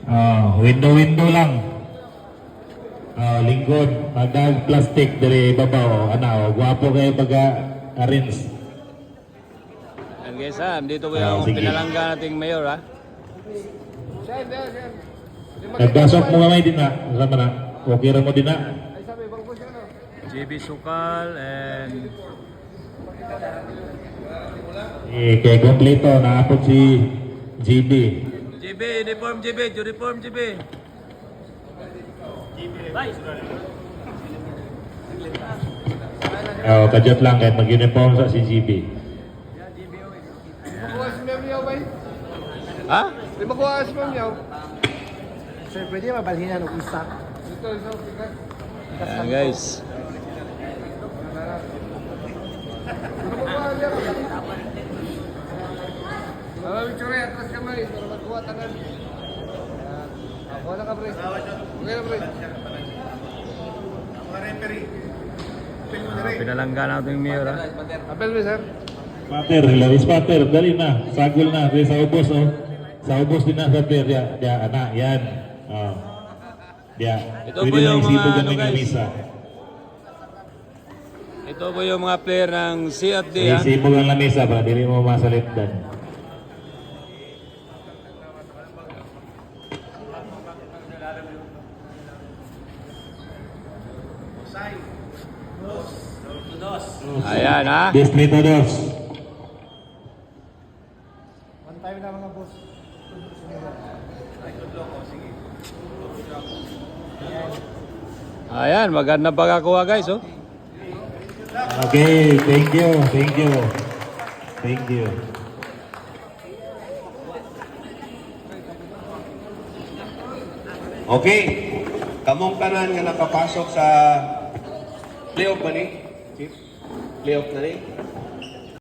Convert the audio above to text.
Window lang. Lingkod, magdag plastic dari babaw. Guwapo kayo baga arrange. Yan guys ha, dito ko yung Sige. pinalangga nating mayor ha. Nagdasok mo kamay din na. Sama na. Okay ra mo din na. JB Sukal and Kaya kompleto. Naapot si GB. JB, uniform JB, uniform JB. Kadyat lang kahit mag-uniform sa si GB. Ha? Di ba kuha si Ma'am Yaw? Sir, pwede mabalhinan ng isa. Ayan guys. Victoria, atras kamay para magkuha tangan. Ako na ka, pre. Okay na, pre. Pinalangga nating mayor ha. Apel, pre, sir. Pater, Laris Pater, dali na. Sagol na. Kaya sa ubos, oh. Sa ubos din na sa player. Dia, anak, yan. Dia. Ito po yung mga ano, guys. Ito po yung mga player ng CFD ha. Isipog ang lamisa para dili mo masalipdan. Ayan ha. Distrito 2. One time na mga boss. Ayan, maganda pagkakuha guys oh. Okay, thank you, thank you. Thank you. Okay, kamong tanan nga nakapasok sa playoff ba ni? Chief? Playoff na ni?